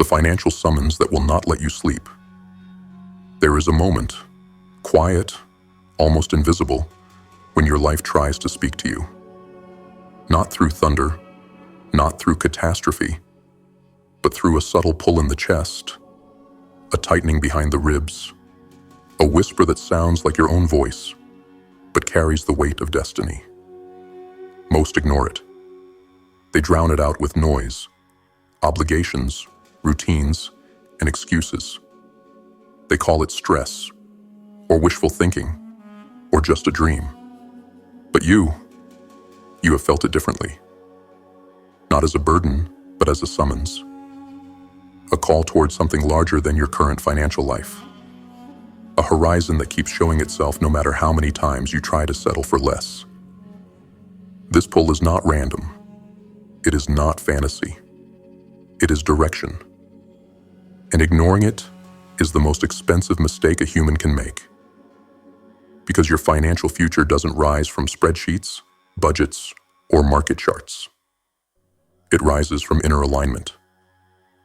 the financial summons that will not let you sleep. There is a moment, quiet, almost invisible, when your life tries to speak to you. Not through thunder, not through catastrophe, but through a subtle pull in the chest, a tightening behind the ribs, a whisper that sounds like your own voice, but carries the weight of destiny. Most ignore it. They drown it out with noise, obligations, routines, and excuses. They call it stress, or wishful thinking, or just a dream. But you have felt it differently. Not as a burden, but as a summons. A call towards something larger than your current financial life. A horizon that keeps showing itself no matter how many times you try to settle for less. This pull is not random. It is not fantasy. It is direction. And ignoring it is the most expensive mistake a human can make. Because your financial future doesn't rise from spreadsheets, budgets, or market charts. It rises from inner alignment,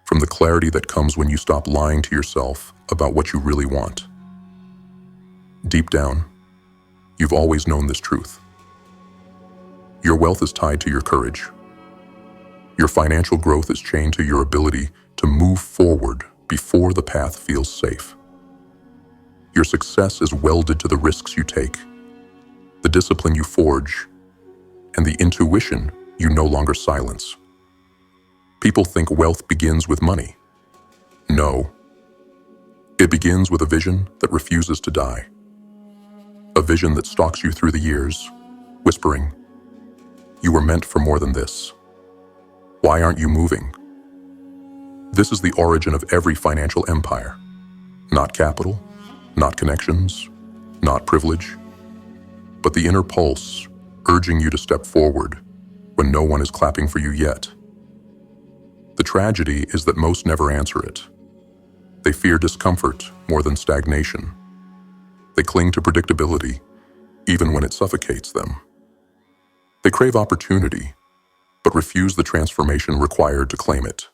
from the clarity that comes when you stop lying to yourself about what you really want. Deep down, you've always known this truth. Your wealth is tied to your courage. Your financial growth is chained to your ability to move forward before the path feels safe. Your success is welded to the risks you take, the discipline you forge, and the intuition you no longer silence. People think wealth begins with money. No. It begins with a vision that refuses to die. A vision that stalks you through the years, whispering, "You were meant for more than this. Why aren't you moving?" This is the origin of every financial empire. Not capital, not connections, not privilege, but the inner pulse urging you to step forward when no one is clapping for you yet. The tragedy is that most never answer it. They fear discomfort more than stagnation. They cling to predictability, even when it suffocates them. They crave opportunity, but refuse the transformation required to claim it.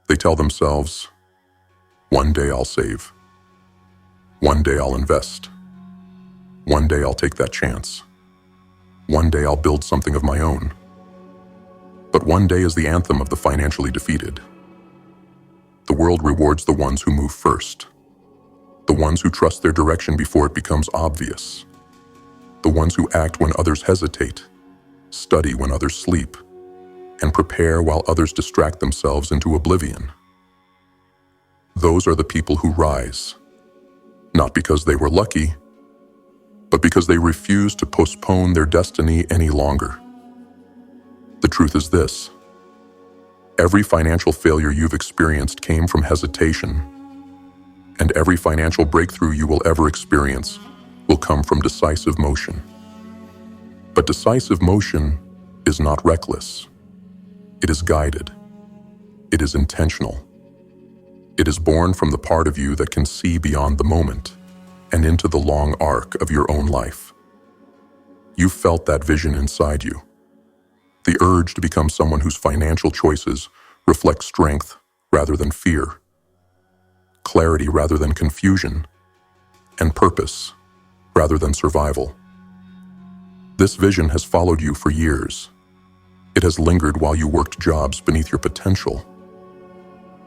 They tell themselves, "One day I'll save. One day I'll invest. One day I'll take that chance. One day I'll build something of my own." But one day is the anthem of the financially defeated. The world rewards the ones who move first. The ones who trust their direction before it becomes obvious. The ones who act when others hesitate, study when others sleep, and prepare while others distract themselves into oblivion. Those are the people who rise, not because they were lucky, but because they refuse to postpone their destiny any longer. The truth is this: every financial failure you've experienced came from hesitation, and every financial breakthrough you will ever experience will come from decisive motion. But decisive motion is not reckless. It is guided. It is intentional. It is born from the part of you that can see beyond the moment and into the long arc of your own life. You felt that vision inside you. The urge to become someone whose financial choices reflect strength rather than fear, clarity rather than confusion, and purpose rather than survival. This vision has followed you for years. It has lingered while you worked jobs beneath your potential.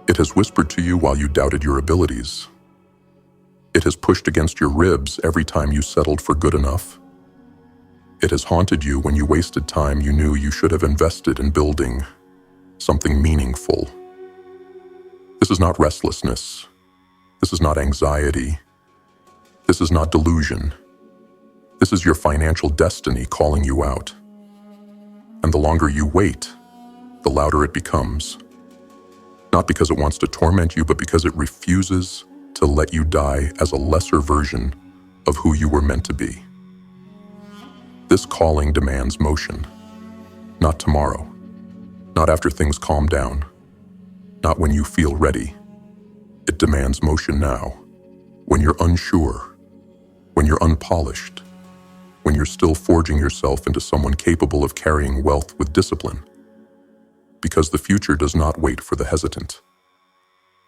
It has whispered to you while you doubted your abilities. It has pushed against your ribs every time you settled for good enough. It has haunted you when you wasted time you knew you should have invested in building something meaningful. This is not restlessness. This is not anxiety. This is not delusion. This is your financial destiny calling you out. And the longer you wait, the louder it becomes. Not because it wants to torment you, but because it refuses to let you die as a lesser version of who you were meant to be. This calling demands motion. Not tomorrow. Not after things calm down. Not when you feel ready. It demands motion now. When you're unsure. When you're unpolished. When you're still forging yourself into someone capable of carrying wealth with discipline. Because the future does not wait for the hesitant.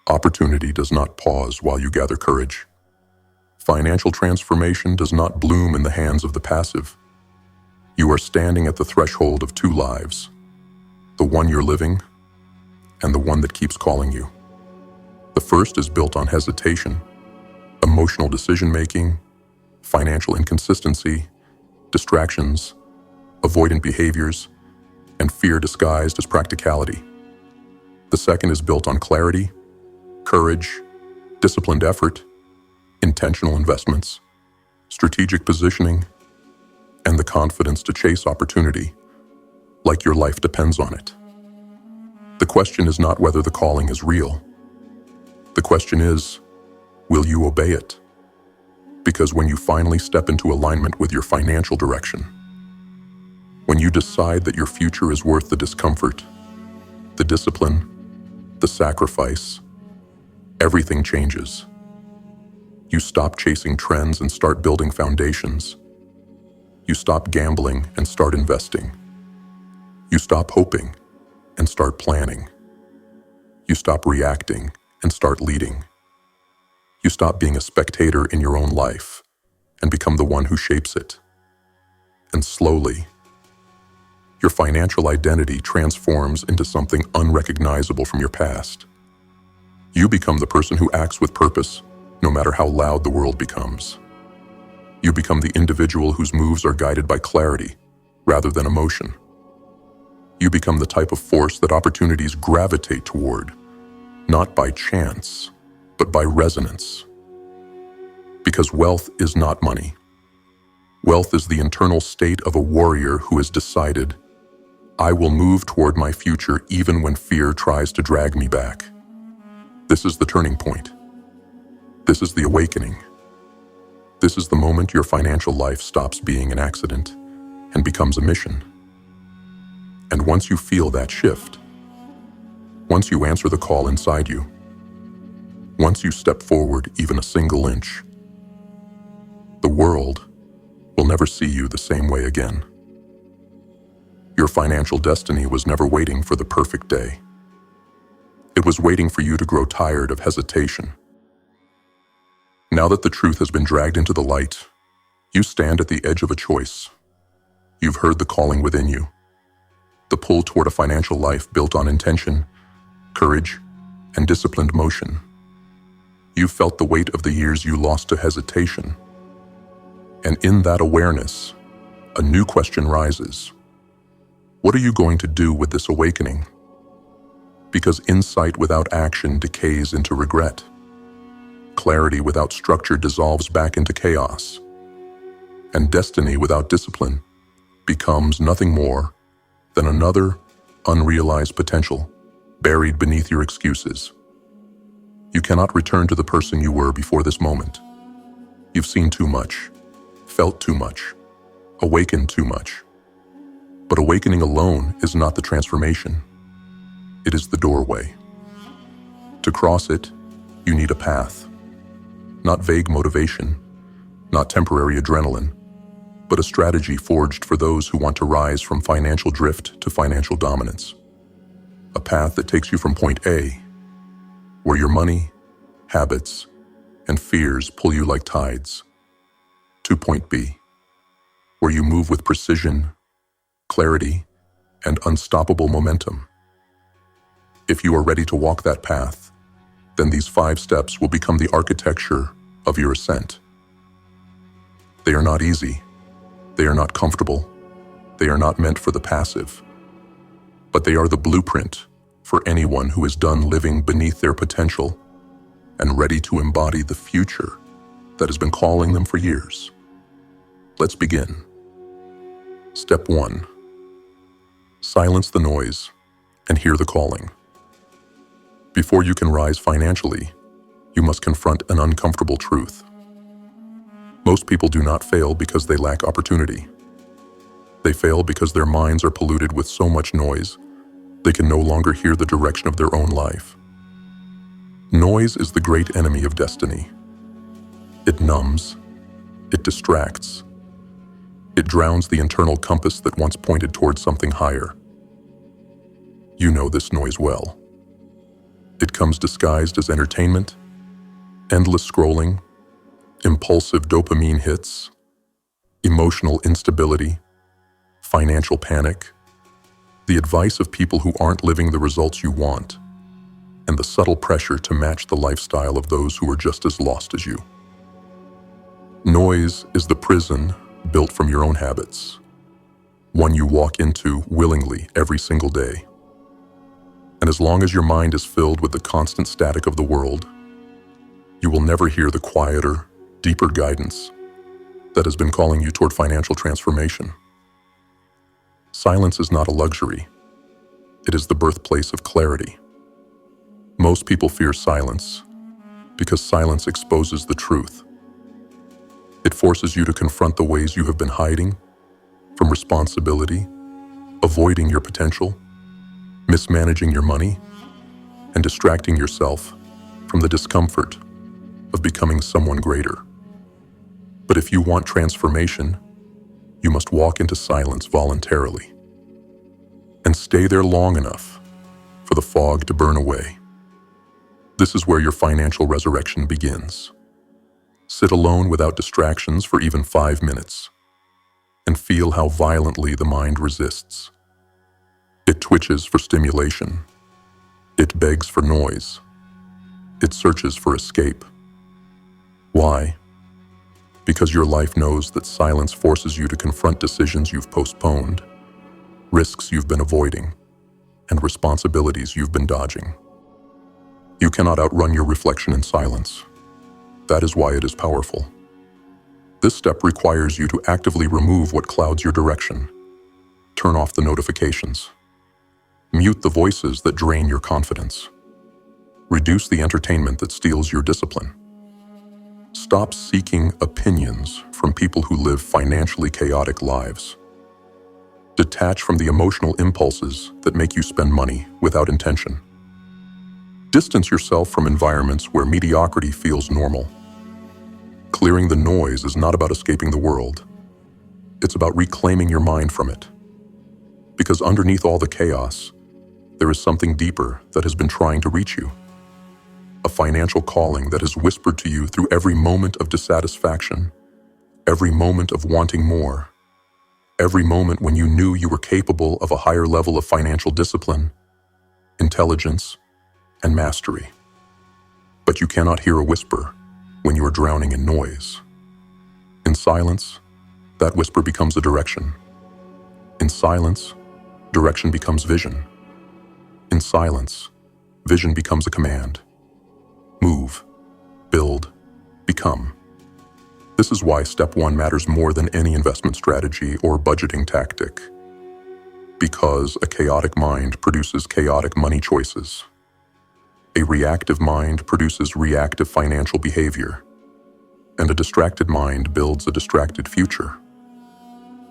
Opportunity does not pause while you gather courage. Financial transformation does not bloom in the hands of the passive. You are standing at the threshold of two lives, the one you're living and the one that keeps calling you. The first is built on hesitation, emotional decision-making, financial inconsistency, distractions, avoidant behaviors, and fear disguised as practicality. The second is built on clarity, courage, disciplined effort, intentional investments, strategic positioning, and the confidence to chase opportunity, like your life depends on it. The question is not whether the calling is real. The question is, will you obey it? Because when you finally step into alignment with your financial direction, when you decide that your future is worth the discomfort, the discipline, the sacrifice, everything changes. You stop chasing trends and start building foundations. You stop gambling and start investing. You stop hoping and start planning. You stop reacting and start leading. You stop being a spectator in your own life and become the one who shapes it. And slowly, your financial identity transforms into something unrecognizable from your past. You become the person who acts with purpose, no matter how loud the world becomes. You become the individual whose moves are guided by clarity rather than emotion. You become the type of force that opportunities gravitate toward, not by chance, but by resonance. Because wealth is not money. Wealth is the internal state of a warrior who has decided, I will move toward my future even when fear tries to drag me back. This is the turning point. This is the awakening. This is the moment your financial life stops being an accident and becomes a mission. And once you feel that shift, once you answer the call inside you, once you step forward even a single inch, the world will never see you the same way again. Your financial destiny was never waiting for the perfect day. It was waiting for you to grow tired of hesitation. Now that the truth has been dragged into the light, you stand at the edge of a choice. You've heard the calling within you, the pull toward a financial life built on intention, courage, and disciplined motion. You've felt the weight of the years you lost to hesitation. And in that awareness, a new question rises. What are you going to do with this awakening? Because insight without action decays into regret. Clarity without structure dissolves back into chaos. And destiny without discipline becomes nothing more than another unrealized potential buried beneath your excuses. You cannot return to the person you were before this moment. You've seen too much, felt too much, awakened too much. But awakening alone is not the transformation. It is the doorway. To cross it, you need a path. Not vague motivation, not temporary adrenaline, but a strategy forged for those who want to rise from financial drift to financial dominance. A path that takes you from point A, where your money, habits, and fears pull you like tides, to point B, where you move with precision, clarity, and unstoppable momentum. If you are ready to walk that path, then these 5 steps will become the architecture of your ascent. They are not easy. They are not comfortable. They are not meant for the passive. But they are the blueprint for anyone who is done living beneath their potential and ready to embody the future that has been calling them for years. Let's begin. Step 1. Silence the noise and hear the calling. Before you can rise financially, you must confront an uncomfortable truth. Most people do not fail because they lack opportunity. They fail because their minds are polluted with so much noise, they can no longer hear the direction of their own life. Noise is the great enemy of destiny. It numbs, it distracts, it drowns the internal compass that once pointed towards something higher. You know this noise well. It comes disguised as entertainment, endless scrolling, impulsive dopamine hits, emotional instability, financial panic, the advice of people who aren't living the results you want, and the subtle pressure to match the lifestyle of those who are just as lost as you. Noise is the prison built from your own habits, one you walk into willingly every single day. And as long as your mind is filled with the constant static of the world, you will never hear the quieter, deeper guidance that has been calling you toward financial transformation. Silence is not a luxury. It is the birthplace of clarity. Most people fear silence because silence exposes the truth. It forces you to confront the ways you have been hiding from responsibility, avoiding your potential, mismanaging your money, and distracting yourself from the discomfort of becoming someone greater. But if you want transformation, you must walk into silence voluntarily and stay there long enough for the fog to burn away. This is where your financial resurrection begins. Sit alone without distractions for even 5 minutes and feel how violently the mind resists. It twitches for stimulation. It begs for noise. It searches for escape. Why? Because your life knows that silence forces you to confront decisions you've postponed, risks you've been avoiding, and responsibilities you've been dodging. You cannot outrun your reflection in silence. That is why it is powerful. This step requires you to actively remove what clouds your direction. Turn off the notifications. Mute the voices that drain your confidence. Reduce the entertainment that steals your discipline. Stop seeking opinions from people who live financially chaotic lives. Detach from the emotional impulses that make you spend money without intention. Distance yourself from environments where mediocrity feels normal. Clearing the noise is not about escaping the world. It's about reclaiming your mind from it. Because underneath all the chaos, there is something deeper that has been trying to reach you. A financial calling that has whispered to you through every moment of dissatisfaction, every moment of wanting more, every moment when you knew you were capable of a higher level of financial discipline, intelligence, and mastery. But you cannot hear a whisper when you are drowning in noise. In silence, that whisper becomes a direction. In silence, direction becomes vision. In silence, vision becomes a command. Move, build, become. This is why step 1 matters more than any investment strategy or budgeting tactic. Because a chaotic mind produces chaotic money choices. A reactive mind produces reactive financial behavior. And a distracted mind builds a distracted future.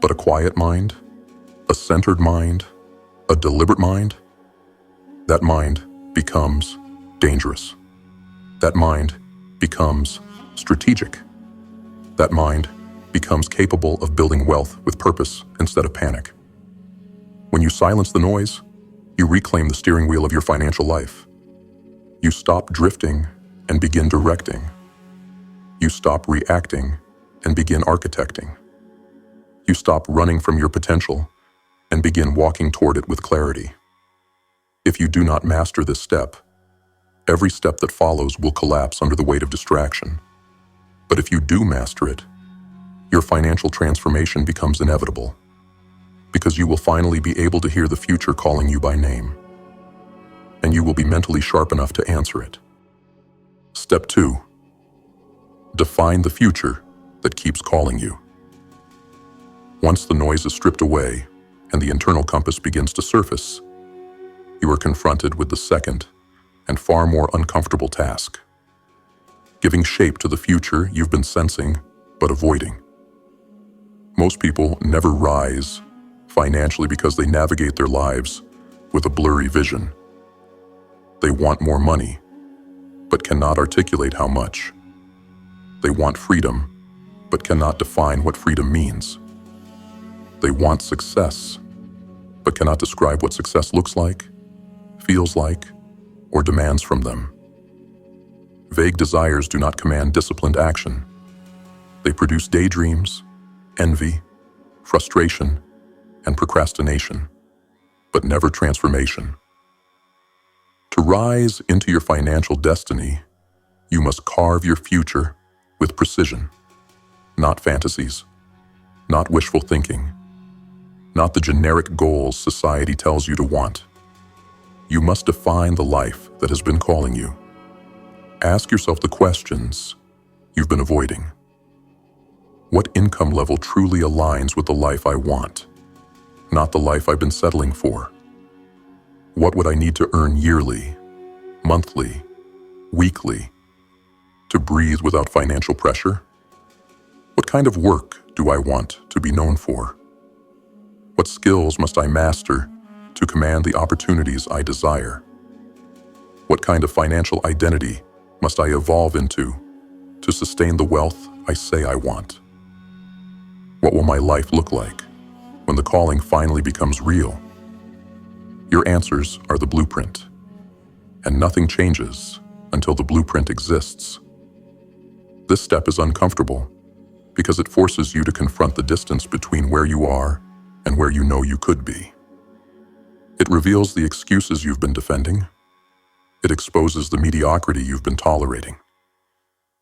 But a quiet mind, a centered mind, a deliberate mind, that mind becomes dangerous. That mind becomes strategic. That mind becomes capable of building wealth with purpose instead of panic. When you silence the noise, you reclaim the steering wheel of your financial life. You stop drifting and begin directing. You stop reacting and begin architecting. You stop running from your potential and begin walking toward it with clarity. If you do not master this step, every step that follows will collapse under the weight of distraction. But if you do master it, your financial transformation becomes inevitable, because you will finally be able to hear the future calling you by name, and you will be mentally sharp enough to answer it. Step 2. Define the future that keeps calling you. Once the noise is stripped away and the internal compass begins to surface, you are confronted with the second and far more uncomfortable task: giving shape to the future you've been sensing but avoiding. Most people never rise financially because they navigate their lives with a blurry vision. They want more money, but cannot articulate how much. They want freedom, but cannot define what freedom means. They want success, but cannot describe what success looks like, feels like, or demands from them. Vague desires do not command disciplined action. They produce daydreams, envy, frustration, and procrastination, but never transformation. To rise into your financial destiny, you must carve your future with precision, not fantasies, not wishful thinking, not the generic goals society tells you to want. You must define the life that has been calling you. Ask yourself the questions you've been avoiding. What income level truly aligns with the life I want, not the life I've been settling for? What would I need to earn yearly, monthly, weekly, to breathe without financial pressure? What kind of work do I want to be known for? What skills must I master to command the opportunities I desire? What kind of financial identity must I evolve into to sustain the wealth I say I want? What will my life look like when the calling finally becomes real? Your answers are the blueprint, and nothing changes until the blueprint exists. This step is uncomfortable because it forces you to confront the distance between where you are and where you know you could be. It reveals the excuses you've been defending. It exposes the mediocrity you've been tolerating.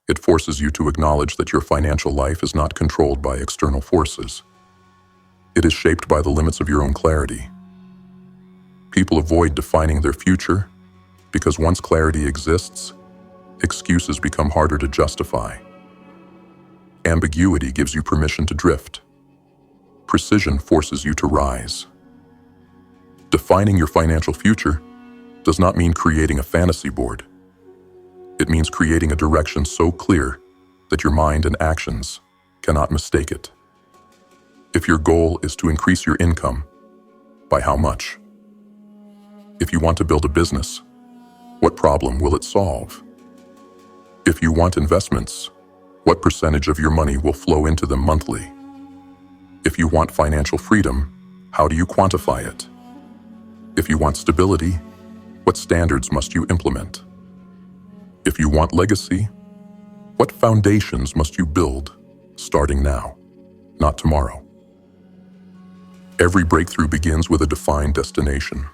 It forces you to acknowledge that your financial life is not controlled by external forces. It is shaped by the limits of your own clarity. People avoid defining their future because once clarity exists, excuses become harder to justify. Ambiguity gives you permission to drift. Precision forces you to rise. Defining your financial future does not mean creating a fantasy board. It means creating a direction so clear that your mind and actions cannot mistake it. If your goal is to increase your income, by how much? If you want to build a business, what problem will it solve? If you want investments, what percentage of your money will flow into them monthly? If you want financial freedom, how do you quantify it? If you want stability, what standards must you implement? If you want legacy, what foundations must you build starting now, not tomorrow? Every breakthrough begins with a defined destination.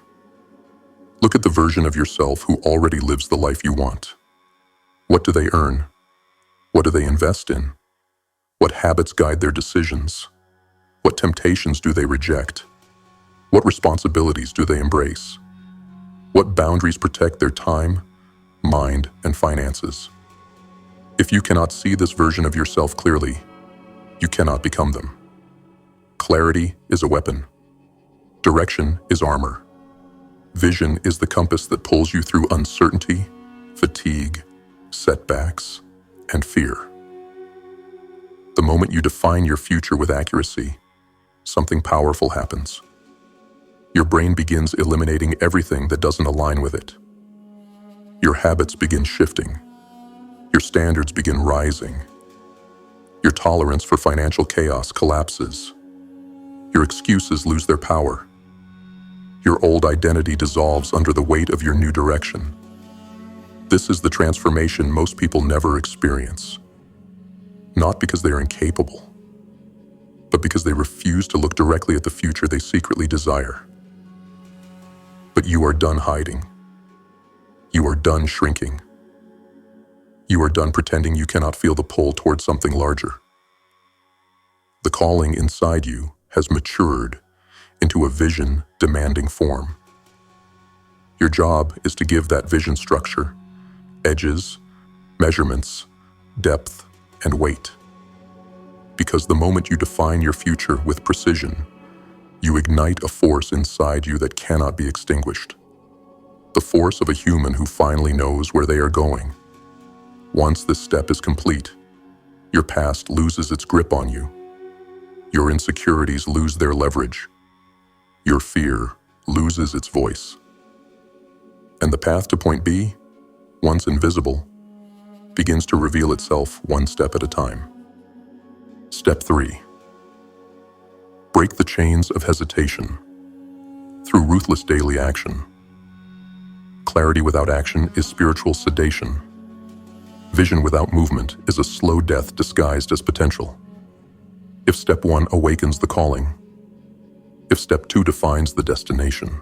Look at the version of yourself who already lives the life you want. What do they earn? What do they invest in? What habits guide their decisions? What temptations do they reject? What responsibilities do they embrace? What boundaries protect their time, mind, and finances? If you cannot see this version of yourself clearly, you cannot become them. Clarity is a weapon. Direction is armor. Vision is the compass that pulls you through uncertainty, fatigue, setbacks, and fear. The moment you define your future with accuracy, something powerful happens. Your brain begins eliminating everything that doesn't align with it. Your habits begin shifting. Your standards begin rising. Your tolerance for financial chaos collapses. Your excuses lose their power. Your old identity dissolves under the weight of your new direction. This is the transformation most people never experience. Not because they are incapable, but because they refuse to look directly at the future they secretly desire. But you are done hiding. You are done shrinking. You are done pretending you cannot feel the pull towards something larger. The calling inside you has matured into a vision-demanding form. Your job is to give that vision structure, edges, measurements, depth, and weight. Because the moment you define your future with precision, you ignite a force inside you that cannot be extinguished. The force of a human who finally knows where they are going. Once this step is complete, your past loses its grip on you. Your insecurities lose their leverage. Your fear loses its voice. And the path to point B, once invisible, begins to reveal itself one step at a time. Step 3. Break the chains of hesitation through ruthless daily action. Clarity without action is spiritual sedation. Vision without movement is a slow death disguised as potential. If step 1 awakens the calling, if step 2 defines the destination,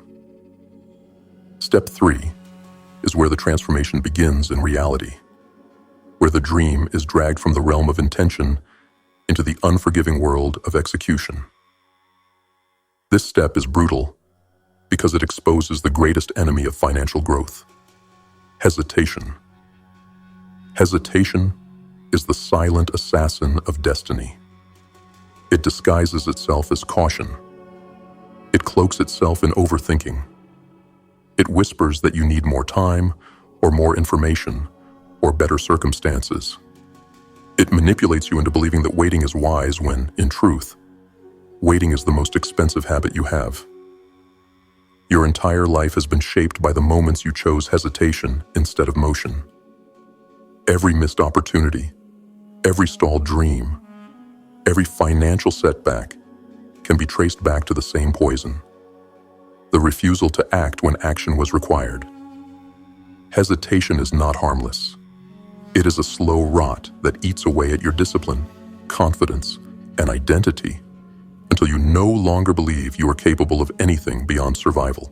step 3 is where the transformation begins in reality, where the dream is dragged from the realm of intention into the unforgiving world of execution. This step is brutal because it exposes the greatest enemy of financial growth: hesitation. Hesitation is the silent assassin of destiny. It disguises itself as caution. It cloaks itself in overthinking. It whispers that you need more time, or more information, or better circumstances. It manipulates you into believing that waiting is wise when, in truth, waiting is the most expensive habit you have. Your entire life has been shaped by the moments you chose hesitation instead of motion. Every missed opportunity, every stalled dream, every financial setback can be traced back to the same poison: the refusal to act when action was required. Hesitation is not harmless. It is a slow rot that eats away at your discipline, confidence, and identity until you no longer believe you are capable of anything beyond survival.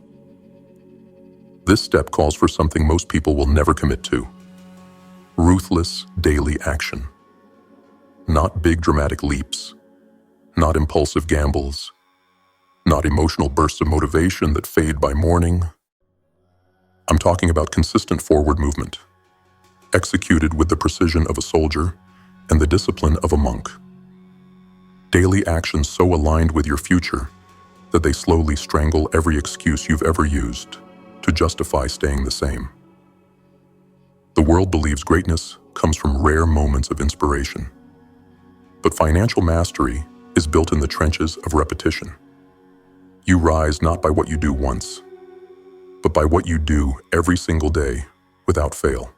This step calls for something most people will never commit to: ruthless daily action. Not big dramatic leaps, not impulsive gambles, not emotional bursts of motivation that fade by morning. I'm talking about consistent forward movement, executed with the precision of a soldier and the discipline of a monk. Daily actions so aligned with your future that they slowly strangle every excuse you've ever used to justify staying the same. The world believes greatness comes from rare moments of inspiration. But financial mastery is built in the trenches of repetition. You rise not by what you do once, but by what you do every single day without fail.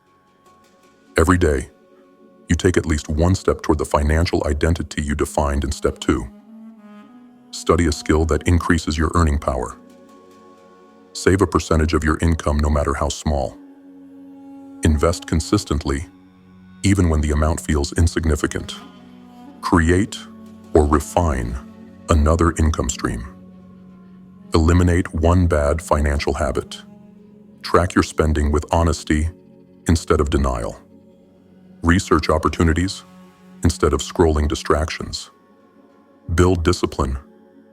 Every day, you take at least one step toward the financial identity you defined in step 2. Study a skill that increases your earning power. Save a percentage of your income no matter how small. Invest consistently, even when the amount feels insignificant. Create or refine another income stream. Eliminate one bad financial habit. Track your spending with honesty instead of denial. Research opportunities instead of scrolling distractions. Build discipline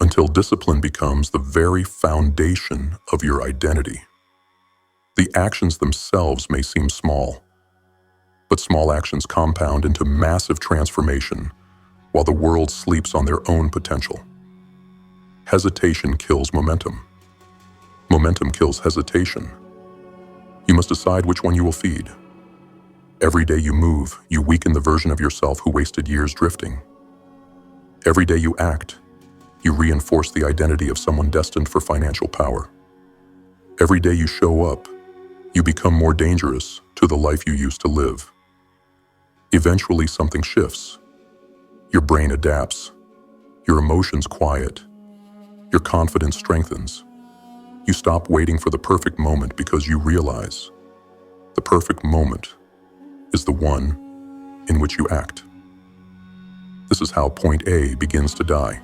until discipline becomes the very foundation of your identity. The actions themselves may seem small, but small actions compound into massive transformation while the world sleeps on their own potential. Hesitation kills momentum. Momentum kills hesitation. You must decide which one you will feed. Every day you move, you weaken the version of yourself who wasted years drifting. Every day you act, you reinforce the identity of someone destined for financial power. Every day you show up, you become more dangerous to the life you used to live. Eventually something shifts. Your brain adapts. Your emotions quiet. Your confidence strengthens. You stop waiting for the perfect moment because you realize the perfect moment is the one in which you act. This is how point A begins to die.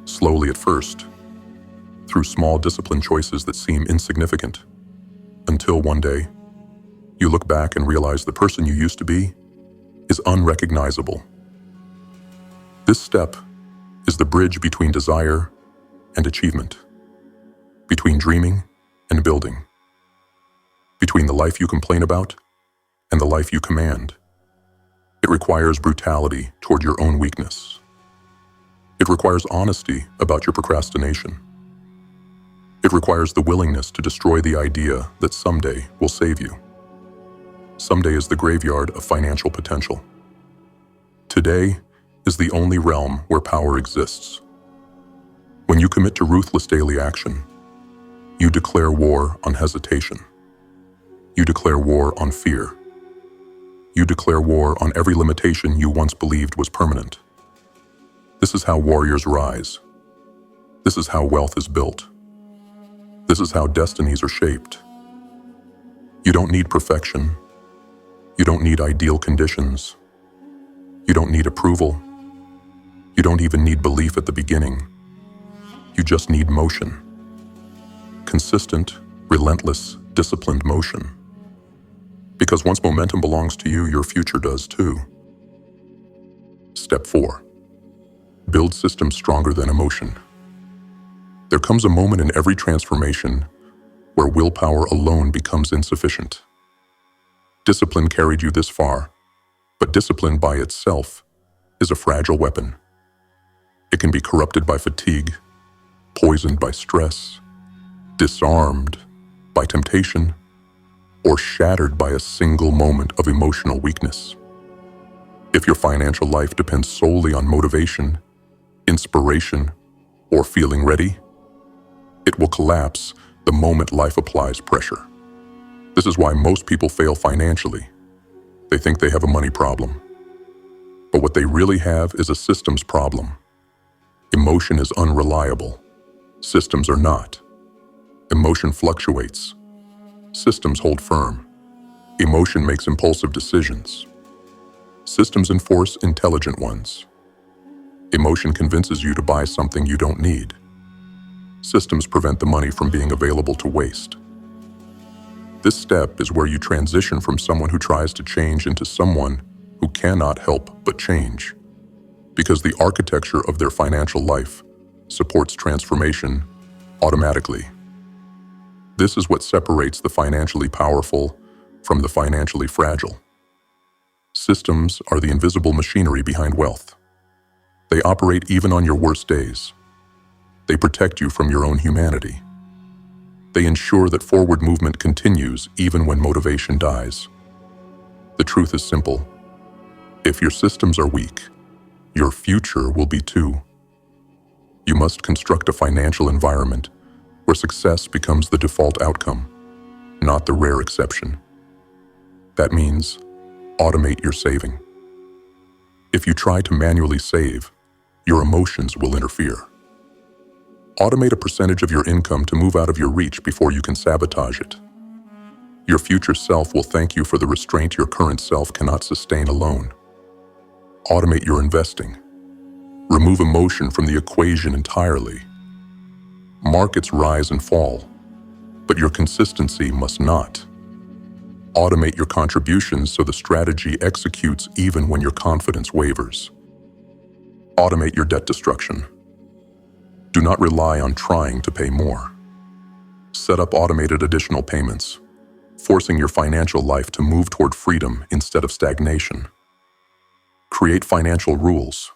Slowly at first, through small discipline choices that seem insignificant, until one day, you look back and realize the person you used to be is unrecognizable. This step is the bridge between desire and achievement, between dreaming and building, between the life you complain about and the life you command. It requires brutality toward your own weakness. It requires honesty about your procrastination. It requires the willingness to destroy the idea that someday will save you. Someday is the graveyard of financial potential. Today is the only realm where power exists. When you commit to ruthless daily action, you declare war on hesitation. You declare war on fear. You declare war on every limitation you once believed was permanent. This is how warriors rise. This is how wealth is built. This is how destinies are shaped. You don't need perfection. You don't need ideal conditions. You don't need approval. You don't even need belief at the beginning. You just need motion. Consistent, relentless, disciplined motion. Because once momentum belongs to you, your future does too. Step 4. Build systems stronger than emotion. There comes a moment in every transformation where willpower alone becomes insufficient. Discipline carried you this far, but discipline by itself is a fragile weapon. It can be corrupted by fatigue, poisoned by stress, disarmed by temptation, or shattered by a single moment of emotional weakness. If your financial life depends solely on motivation, inspiration, or feeling ready, it will collapse the moment life applies pressure. This is why most people fail financially. They think they have a money problem. But what they really have is a systems problem. Emotion is unreliable. Systems are not. Emotion fluctuates. Systems hold firm. Emotion makes impulsive decisions. Systems enforce intelligent ones. Emotion convinces you to buy something you don't need. Systems prevent the money from being available to waste. This step is where you transition from someone who tries to change into someone who cannot help but change, because the architecture of their financial life supports transformation automatically. This is what separates the financially powerful from the financially fragile. Systems are the invisible machinery behind wealth. They operate even on your worst days. They protect you from your own humanity. They ensure that forward movement continues even when motivation dies. The truth is simple. If your systems are weak, your future will be too. You must construct a financial environment where success becomes the default outcome, not the rare exception. That means automate your saving. If you try to manually save, your emotions will interfere. Automate a percentage of your income to move out of your reach before you can sabotage it. Your future self will thank you for the restraint your current self cannot sustain alone. Automate your investing. Remove emotion from the equation entirely. Markets rise and fall, but your consistency must not. Automate your contributions so the strategy executes even when your confidence wavers. Automate your debt destruction. Do not rely on trying to pay more. Set up automated additional payments, forcing your financial life to move toward freedom instead of stagnation. Create financial rules,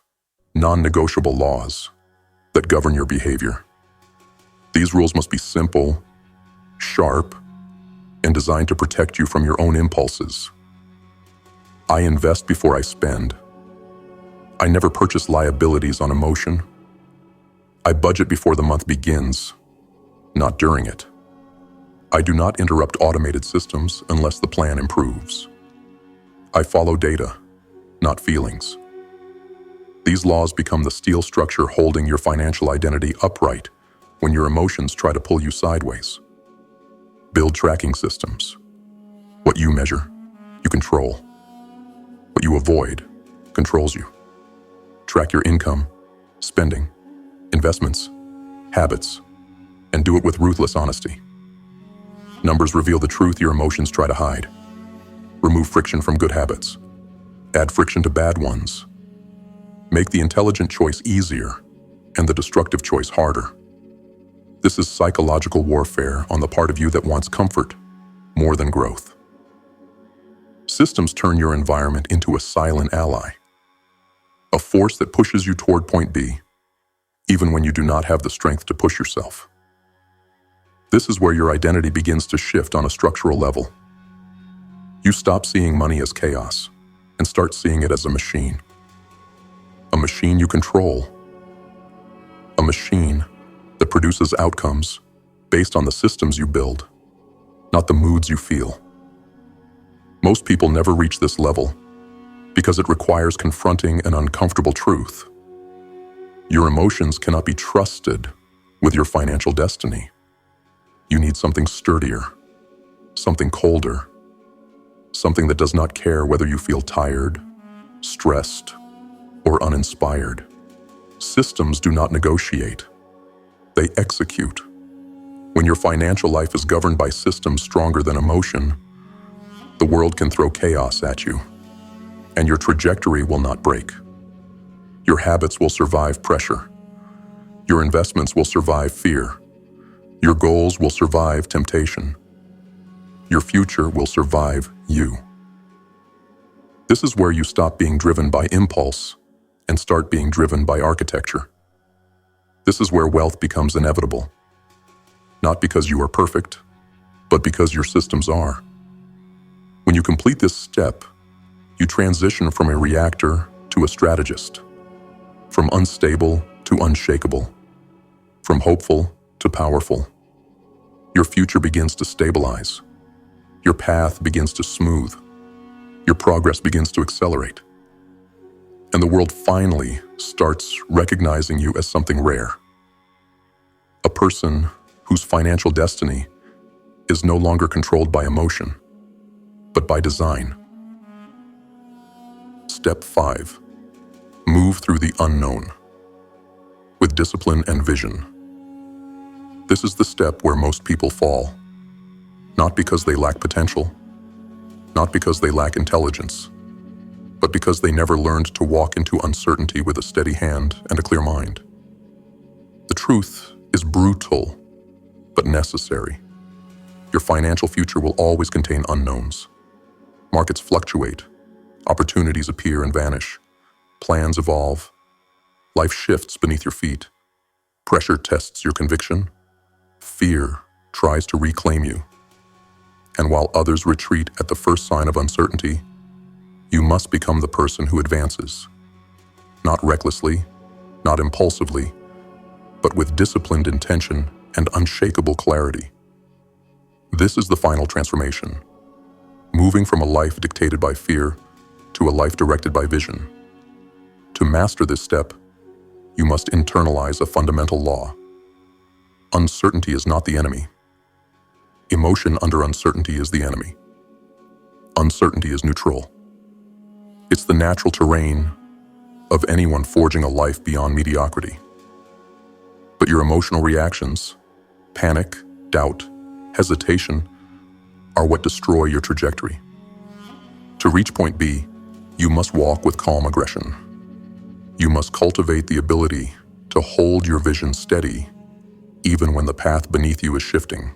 non-negotiable laws, that govern your behavior. These rules must be simple, sharp, and designed to protect you from your own impulses. I invest before I spend. I never purchase liabilities on emotion. I budget before the month begins, not during it. I do not interrupt automated systems unless the plan improves. I follow data, not feelings. These laws become the steel structure holding your financial identity upright when your emotions try to pull you sideways. Build tracking systems. What you measure, you control. What you avoid controls you. Track your income, spending, investments, habits, and do it with ruthless honesty. Numbers reveal the truth your emotions try to hide. Remove friction from good habits. Add friction to bad ones. Make the intelligent choice easier and the destructive choice harder. This is psychological warfare on the part of you that wants comfort more than growth. Systems turn your environment into a silent ally, a force that pushes you toward point B, even when you do not have the strength to push yourself. This is where your identity begins to shift on a structural level. You stop seeing money as chaos and start seeing it as a machine. A machine you control. A machine that produces outcomes based on the systems you build, not the moods you feel. Most people never reach this level because it requires confronting an uncomfortable truth. Your emotions cannot be trusted with your financial destiny. You need something sturdier, something colder, something that does not care whether you feel tired, stressed, or uninspired. Systems do not negotiate. They execute. When your financial life is governed by systems stronger than emotion, the world can throw chaos at you, and your trajectory will not break. Your habits will survive pressure. Your investments will survive fear. Your goals will survive temptation. Your future will survive you. This is where you stop being driven by impulse and start being driven by architecture. This is where wealth becomes inevitable. Not because you are perfect, but because your systems are. When you complete this step, you transition from a reactor to a strategist, from unstable to unshakable, from hopeful to powerful. Your future begins to stabilize. Your path begins to smooth. Your progress begins to accelerate. And the world finally starts recognizing you as something rare. A person whose financial destiny is no longer controlled by emotion, but by design. Step 5. Move through the unknown with discipline and vision. This is the step where most people fall, not because they lack potential, not because they lack intelligence, but because they never learned to walk into uncertainty with a steady hand and a clear mind. The truth is brutal, but necessary. Your financial future will always contain unknowns. Markets fluctuate, opportunities appear and vanish, plans evolve, life shifts beneath your feet, pressure tests your conviction, fear tries to reclaim you. And while others retreat at the first sign of uncertainty, you must become the person who advances. Not recklessly, not impulsively, but with disciplined intention and unshakable clarity. This is the final transformation, moving from a life dictated by fear to a life directed by vision. To master this step, you must internalize a fundamental law. Uncertainty is not the enemy. Emotion under uncertainty is the enemy. Uncertainty is neutral. It's the natural terrain of anyone forging a life beyond mediocrity. But your emotional reactions, panic, doubt, hesitation, are what destroy your trajectory. To reach point B, you must walk with calm aggression. You must cultivate the ability to hold your vision steady, even when the path beneath you is shifting.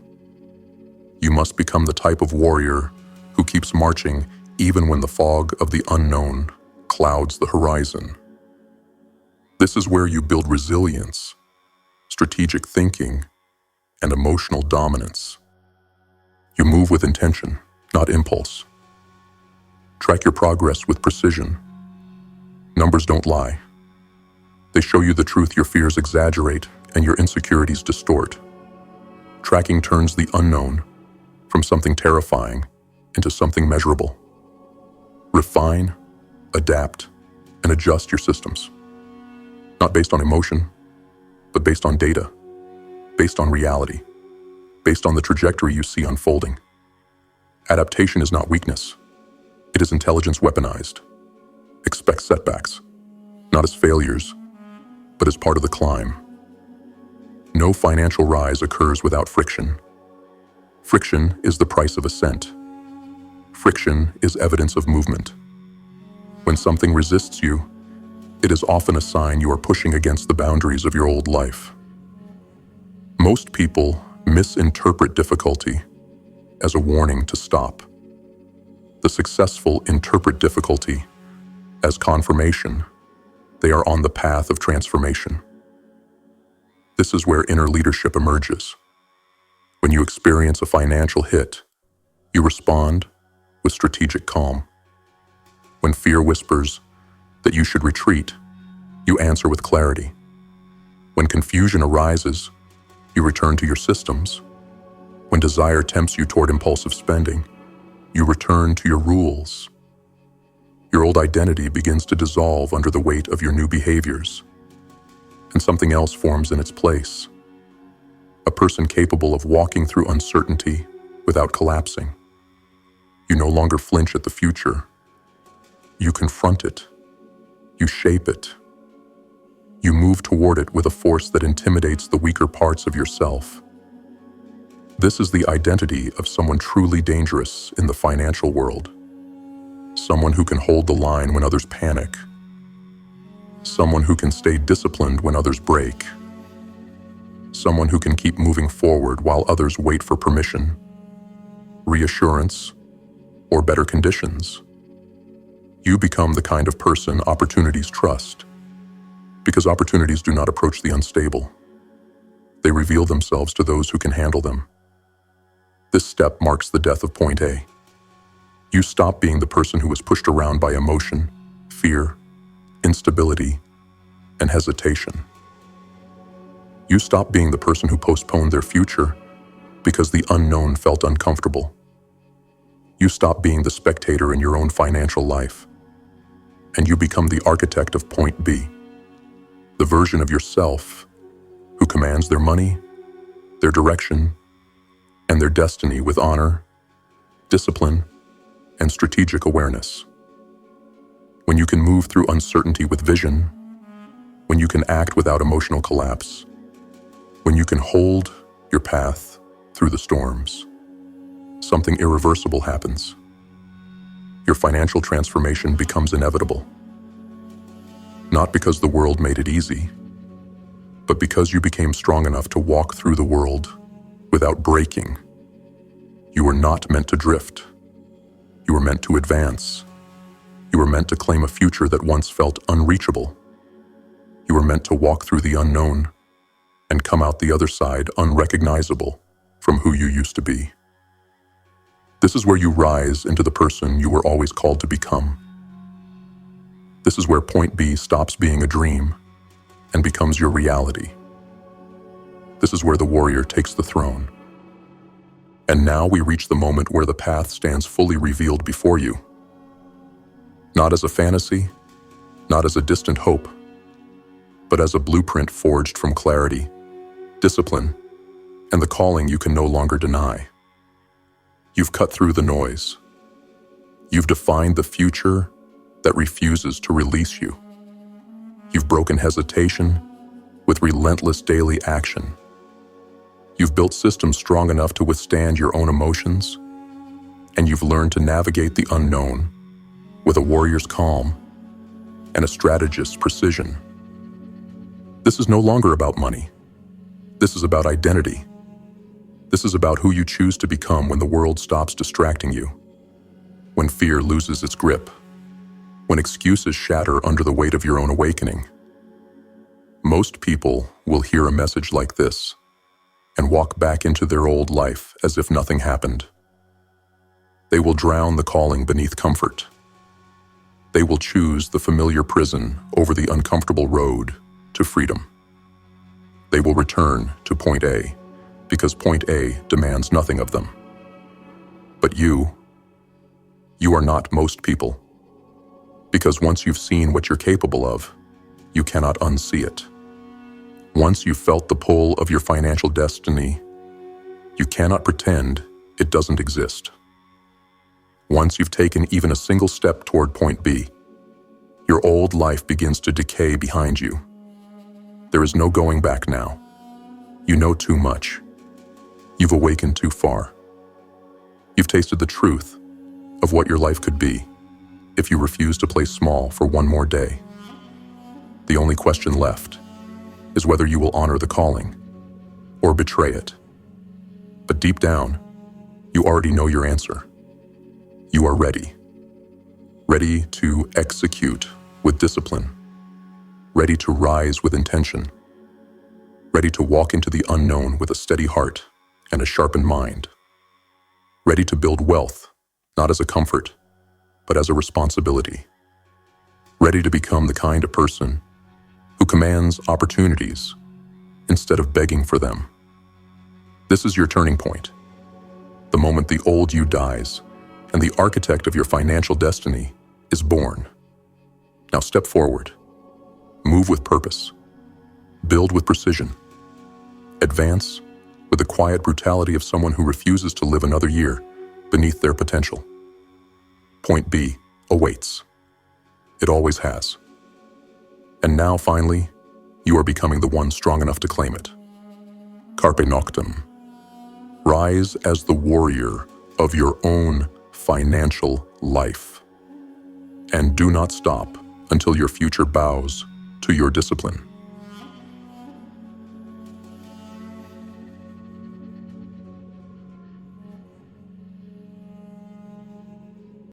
You must become the type of warrior who keeps marching even when the fog of the unknown clouds the horizon. This is where you build resilience, strategic thinking, and emotional dominance. You move with intention, not impulse. Track your progress with precision. Numbers don't lie. They show you the truth your fears exaggerate and your insecurities distort. Tracking turns the unknown from something terrifying into something measurable. Refine, adapt, and adjust your systems. Not based on emotion, but based on data, based on reality, based on the trajectory you see unfolding. Adaptation is not weakness. It is intelligence weaponized. Expect setbacks, not as failures, but as part of the climb. No financial rise occurs without friction. Friction is the price of ascent. Friction is evidence of movement. When something resists you, it is often a sign you are pushing against the boundaries of your old life. Most people misinterpret difficulty as a warning to stop. The successful interpret difficulty as confirmation they are on the path of transformation. This is where inner leadership emerges. When you experience a financial hit, you respond with strategic calm. When fear whispers that you should retreat, you answer with clarity. When confusion arises, you return to your systems. When desire tempts you toward impulsive spending, you return to your rules. Your old identity begins to dissolve under the weight of your new behaviors, and something else forms in its place. A person capable of walking through uncertainty without collapsing. You no longer flinch at the future. You confront it. You shape it. You move toward it with a force that intimidates the weaker parts of yourself. This is the identity of someone truly dangerous in the financial world. Someone who can hold the line when others panic. Someone who can stay disciplined when others break. Someone who can keep moving forward while others wait for permission, reassurance, or better conditions. You become the kind of person opportunities trust, because opportunities do not approach the unstable. They reveal themselves to those who can handle them. This step marks the death of point A. You stop being the person who was pushed around by emotion, fear, instability, and hesitation. You stop being the person who postponed their future because the unknown felt uncomfortable. You stop being the spectator in your own financial life, and you become the architect of point B, the version of yourself who commands their money, their direction, and their destiny with honor, discipline, and strategic awareness. When you can move through uncertainty with vision, when you can act without emotional collapse, when you can hold your path through the storms, something irreversible happens. Your financial transformation becomes inevitable. Not because the world made it easy, but because you became strong enough to walk through the world without breaking. You were not meant to drift. You were meant to advance. You were meant to claim a future that once felt unreachable. You were meant to walk through the unknown and come out the other side unrecognizable from who you used to be. This is where you rise into the person you were always called to become. This is where point B stops being a dream and becomes your reality. This is where the warrior takes the throne. And now we reach the moment where the path stands fully revealed before you. Not as a fantasy, not as a distant hope, but as a blueprint forged from clarity, discipline, and the calling you can no longer deny. You've cut through the noise. You've defined the future that refuses to release you. You've broken hesitation with relentless daily action. You've built systems strong enough to withstand your own emotions, and you've learned to navigate the unknown with a warrior's calm and a strategist's precision. This is no longer about money. This is about identity. This is about who you choose to become when the world stops distracting you, when fear loses its grip, when excuses shatter under the weight of your own awakening. Most people will hear a message like this and walk back into their old life as if nothing happened. They will drown the calling beneath comfort. They will choose the familiar prison over the uncomfortable road to freedom. They will return to point A because point A demands nothing of them. But you are not most people. Because once you've seen what you're capable of, you cannot unsee it. Once you've felt the pull of your financial destiny, you cannot pretend it doesn't exist. Once you've taken even a single step toward point B, your old life begins to decay behind you. There is no going back now. You know too much. You've awakened too far. You've tasted the truth of what your life could be if you refuse to play small for one more day. The only question left is whether you will honor the calling or betray it. But deep down, you already know your answer. You are ready. Ready to execute with discipline. Ready to rise with intention. Ready to walk into the unknown with a steady heart and a sharpened mind. Ready to build wealth, not as a comfort, but as a responsibility. Ready to become the kind of person who commands opportunities instead of begging for them. This is your turning point. The moment the old you dies and the architect of your financial destiny is born. Now step forward. Move with purpose. Build with precision. Advance with the quiet brutality of someone who refuses to live another year beneath their potential. Point B awaits. It always has. And now, finally, you are becoming the one strong enough to claim it. Carpe noctem. Rise as the warrior of your own financial life. And do not stop until your future bows to your discipline.